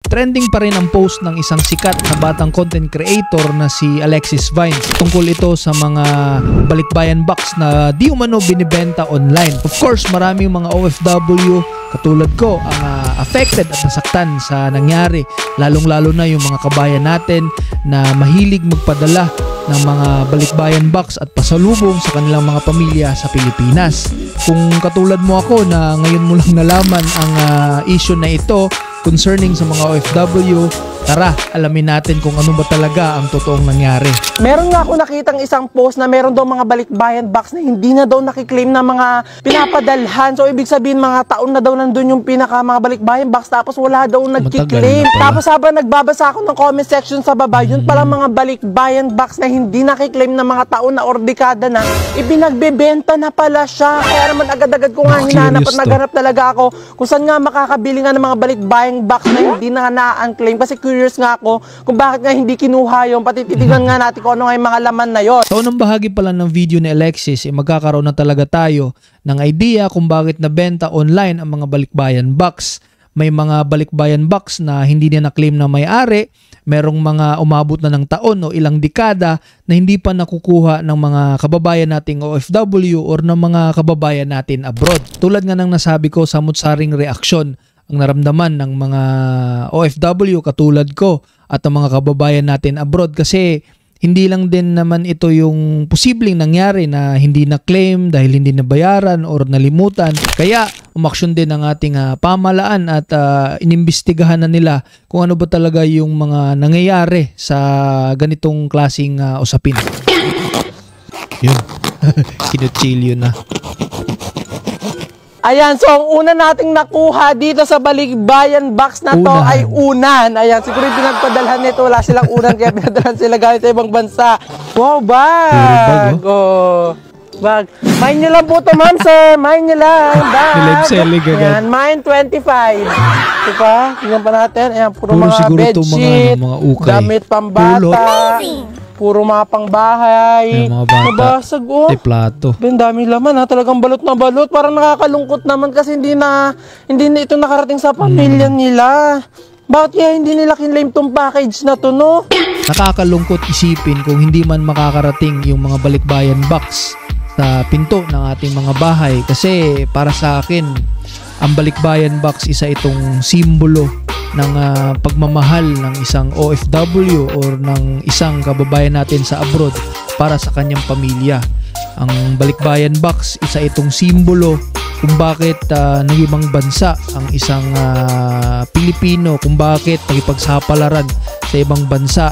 Trending pa rin ang post ng isang sikat na batang content creator na si Alexis Vines. Tungkol ito sa mga balikbayan box na di umano binibenta online. Of course, marami yung mga OFW katulad ko ang affected at nasaktan sa nangyari. Lalong-lalo na yung mga kabayan natin na mahilig magpadala ng mga balikbayan box at pasalubong sa kanilang mga pamilya sa Pilipinas. Kung katulad mo ako na ngayon mo lang nalaman ang issue na ito concerning sa mga OFW, tara, alamin natin kung ano ba talaga ang totoong nangyari. Meron nga ako nakitang isang post na meron daw mga balikbayan box na hindi na daw nakiklaim na mga pinapadalhan. So, ibig sabihin mga taon na daw nandun yung mga balikbayan box tapos wala daw nagkiklaim. Tapos habang nagbabasa ako ng comment section sa baba, yun pala mga balikbayan box na hindi nakiklaim na mga taon na or dekada na, ibinagbebenta na pala siya. Kaya naman agad-agad ko nga hinanap at naghanap talaga ako kung saan nga makakabili nga ng mga balikbayan box na hindi na na-unclaim. Kasi curious nga ako kung bakit nga hindi kinuha yun. Pati titigan nga natin kung ano nga yung mga laman na yun. Sa unang bahagi pala ng video ni Alexis, magkakaroon na talaga tayo ng idea kung bakit nabenta online ang mga balikbayan box. May mga balikbayan box na hindi na na-claim na may-ari. Merong mga umabot na ng taon o ilang dekada na hindi pa nakukuha ng mga kababayan nating OFW or ng mga kababayan natin abroad. Tulad nga ng nasabi ko sa mutsaring reaksyon, ang naramdaman ng mga OFW katulad ko at ang mga kababayan natin abroad kasi hindi lang din naman ito yung posibleng nangyari na hindi na-claim dahil hindi nabayaran or nalimutan. Kaya umaksyon din ang ating pamahalaan at inimbestigahan na nila kung ano ba talaga yung mga nangyayari sa ganitong klaseng usapin. Yun, kinutsilyo na. Ayan, so ang una nating nakuha dito sa balikbayan box na to ay unan. Ayan, siguro yung pinagpadalhan nito, wala silang unan kaya pinadalhan sila galing sa ibang bansa. Wow, bag! Oh, bag. Mine nyo lang po to, ma'am, sir. Mine nyo lang. Bag. Ayan, mine 25. Diba? Tingnan pa natin. Ayan, puro mga bedsheet, damit pambata. Puro mga pangbahay. Mga bata. Nabasag, oh. Plato. Ben, dami laman ha. Talagang balot na balot. Parang nakakalungkot naman kasi hindi na ito nakarating sa pamilya nila. Bakit kaya hindi nila kinlaim tong package na to, no? Nakakalungkot isipin kung hindi man makakarating yung mga balikbayan box sa pinto ng ating mga bahay. Kasi para sa akin, ang balikbayan box isa itong simbolo ng pagmamahal ng isang OFW or ng isang kababayan natin sa abroad para sa kanyang pamilya. Ang balikbayan box, isa itong simbolo kung bakit ng ibang bansa ang isang Pilipino, kung bakit nakipagsapalaran sa ibang bansa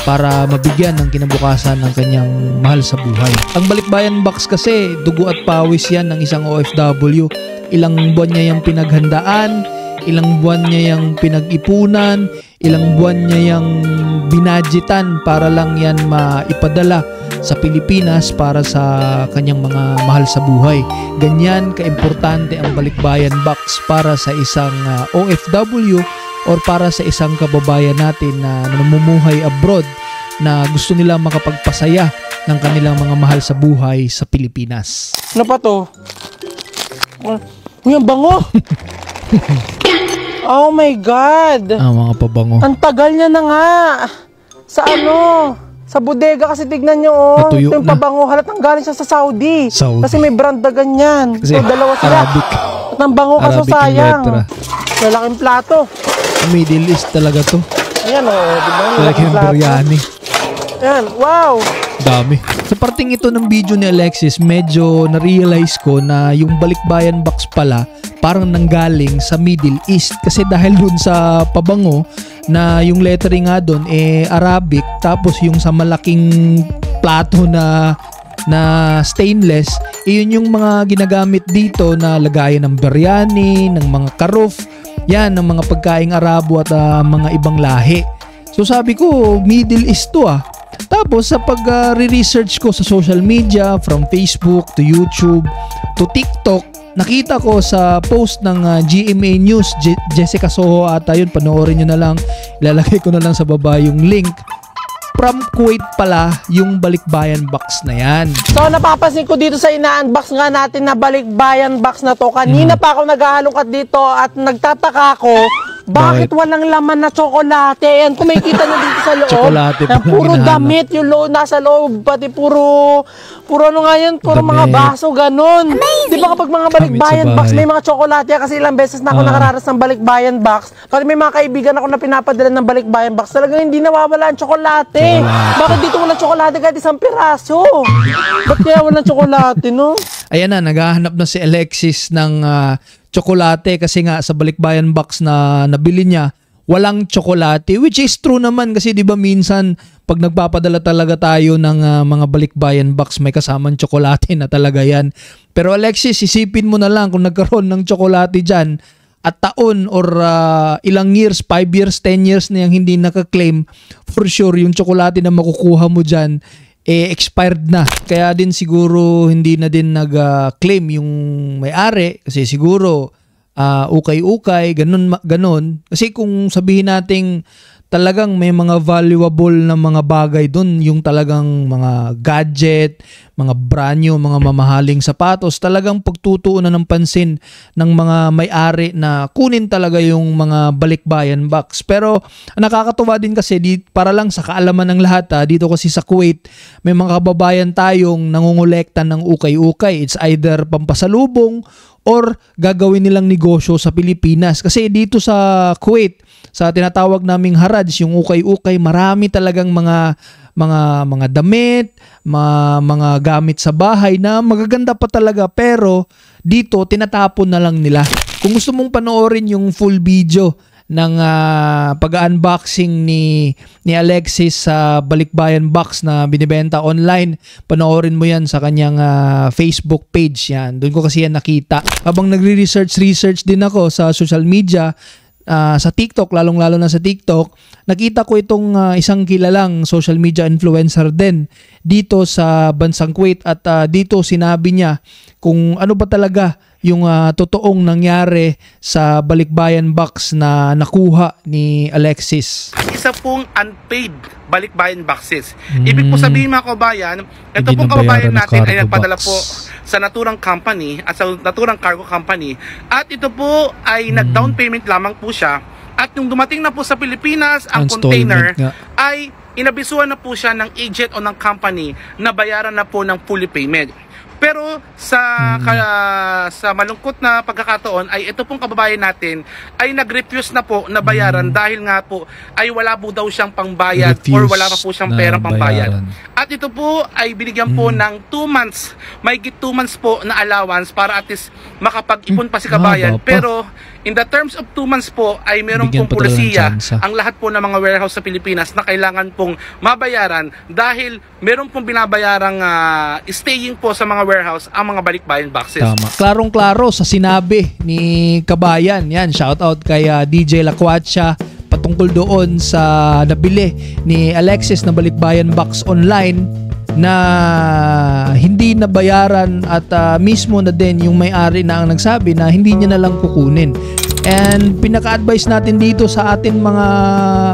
para mabigyan ng kinabukasan ng kanyang mahal sa buhay. Ang balikbayan box kasi, dugo at pawis yan ng isang OFW. Ilang buwan niya yung pinaghandaan, ilang buwan niya yung pinag-ipunan, ilang buwan niya yung binadgetan para lang yan maipadala sa Pilipinas para sa kanyang mga mahal sa buhay. Ganyan kaimportante ang balikbayan box para sa isang OFW or para sa isang kababayan natin na namumuhay abroad na gusto nila makapagpasaya ng kanilang mga mahal sa buhay sa Pilipinas. Ano pa to? Uy, ang bango! Oh my God! Mga pabango. Ang tagal niya na nga! Sa ano? Sa bodega kasi tignan nyo, oh. Natuyo ito yung pabango. Halatang galing siya sa Saudi. Kasi may brand na ganyan. Kasi so, dalawa sila. Arabic. At ang bango kaso sayang. Lalaking plato. Middle East talaga to. Ayan, oh. Diba? Lalaking biryani. Ayan, wow! Dami. Sa parting ito ng video ni Alexis, medyo na-realize ko na yung balikbayan box pala parang nanggaling sa Middle East. Kasi dahil dun sa pabango na yung lettering nga dun Arabic, tapos yung sa malaking plato na stainless, yun yung mga ginagamit dito na lagayan ng biryani, ng mga karuf, yan, ng mga pagkaing Arabo at mga ibang lahi. So sabi ko, Middle East to ah. Tapos sa pag-research ko sa social media, from Facebook to YouTube to TikTok, nakita ko sa post ng GMA News, Jessica Soho ata yun, panoorin nyo na lang, ilalagay ko na lang sa baba yung link. From Kuwait pala yung balikbayan box na yan. So napapansin ko dito sa ina-unbox nga natin na balikbayan box na to. Kanina pa ako naghahalongkat dito at nagtataka ako Bakit walang laman na tsokolate? Yan, kung makikita nyo dito sa loob. Tsokolate pa yan, puro lang damit yung loob, nasa loob. Pati puro ano nga yan, puro Damit. mga baso, ganun. Di ba kapag mga balikbayan Damit sa box, bahay. may mga tsokolate yan, kasi ilang beses na ako nakararas ng balikbayan box. Pati may mga kaibigan ako na pinapadala ng balikbayan box, talagang hindi nawawala ang tsokolate. Bakit dito walang tsokolate kahit isang piraso? Ba't kaya walang tsokolate, no? Ayan na, naghahanap na si Alexis ng tsokolate kasi nga sa balikbayan box na nabili niya, walang tsokolate, which is true naman kasi 'di ba minsan pag nagpapadala talaga tayo ng mga balikbayan box may kasamang tsokolate na talaga yan. Pero Alexis, isipin mo na lang kung nagkaroon ng tsokolate diyan at taon or ilang years, 5 years, 10 years na yung hindi naka-claim, for sure yung tsokolate na makukuha mo diyan expired na. Kaya din siguro hindi na din nag-claim yung may-ari kasi siguro ukay-ukay, ganun. Kasi kung sabihin nating talagang may mga valuable na mga bagay doon, yung talagang mga gadget, mga brand new, mga mamahaling sapatos, talagang pagtutuunan ng pansin ng mga may-ari na kunin talaga yung mga balikbayan box. Pero nakakatuwa din kasi para lang sa kaalaman ng lahat, dito kasi sa Kuwait, may mga kababayan tayong nangungulekta ng ukay-ukay. It's either pampasalubong or gagawin nilang negosyo sa Pilipinas. Kasi dito sa Kuwait, sa tinatawag naming Haraj, yung ukay-ukay, marami talagang mga damit, mga gamit sa bahay na magaganda pa talaga, pero dito tinatapon na lang nila. Kung gusto mong panoorin yung full video ng pag-unboxing ni Alexis sa balikbayan box na binibenta online, panoorin mo yan sa kanyang Facebook page. Yan, doon ko kasi yan nakita. Habang nagre-research din ako sa social media, sa TikTok, lalong-lalo na sa TikTok, nakita ko itong isang kilalang social media influencer din dito sa bansang Kuwait at dito sinabi niya kung ano ba talaga yung totoong nangyari sa balikbayan box na nakuha ni Alexis. Isa pong unpaid balikbayan boxes. Ibig po sabihin mga kabayan, ito Hindi pong kabayan nabayaran na natin ay cargo nagpadala box. po sa naturang company at sa naturang cargo company at ito po ay nag-down payment lamang po siya at yung dumating na po sa Pilipinas ang container Installment nga. ay inabisuhan na po siya ng agent o ng company na bayaran na po ng fully payment. Pero sa malungkot na pagkakataon ay ito pong kababayan natin ay nag-refuse na po na bayaran dahil nga po ay wala po daw siyang pangbayad or wala pa po siyang perang pangbayad. At ito po ay binigyan po ng 2 months, mahigit 2 months po na allowance para at least makapag-ipon pa si kabayan. Pero in the terms of 2 months po ay meron Bigyan pong pa talaga ng pulisiya tsansa ang lahat po ng mga warehouse sa Pilipinas na kailangan pong mabayaran dahil meron pong binabayarang staying po sa mga warehouse ang mga balikbayan boxes. Tama. Klarong-klaro sa sinabi ni kabayan. Yan, shoutout kay DJ Lacuacha patungkol doon sa nabili ni Alexis na balikbayan box online na hindi nabayaran at mismo na din yung may-ari na ang nagsabi na hindi niya na lang kukunin. And pinaka-advise natin dito sa atin mga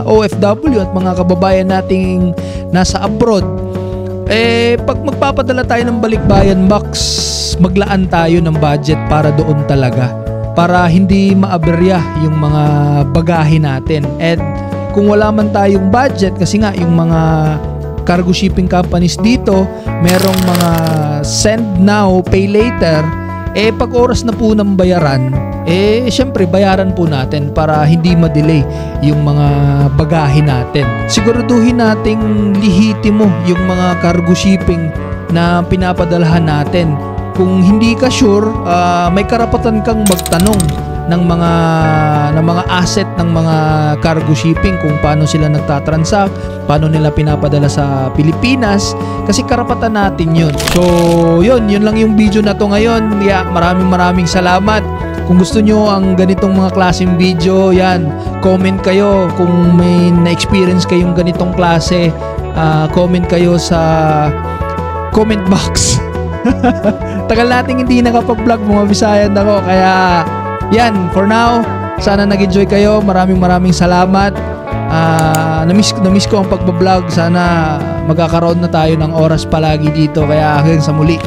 OFW at mga kababayan nating nasa abroad, pag magpapadala tayo ng balikbayan box, maglaan tayo ng budget para doon talaga, para hindi maaberya yung mga bagahe natin. And kung wala man tayong budget, kasi nga yung mga cargo shipping companies dito, merong mga send now, pay later, pag oras na po ng bayaran, syempre bayaran po natin para hindi ma-delay yung mga bagahe natin. Siguraduhin nating lihitimo yung mga cargo shipping na pinapadalhan natin. Kung hindi ka sure, may karapatan kang magtanong ng mga asset ng mga cargo shipping, kung paano sila nagtatransact, paano nila pinapadala sa Pilipinas, kasi karapatan natin yun. So yun lang yung video na to ngayon. Maraming salamat. Kung gusto nyo ang ganitong mga klaseng video, yan, comment kayo kung may na-experience kayong ganitong klase. Comment kayo sa comment box. Tagal nating hindi nakapag-vlog, mga Bisayan ako, kaya yan, for now, sana nag-enjoy kayo. Maraming salamat. Na-miss ko ang pagbablog. Sana magkakaroon na tayo ng oras palagi dito. Kaya hanggang sa muli.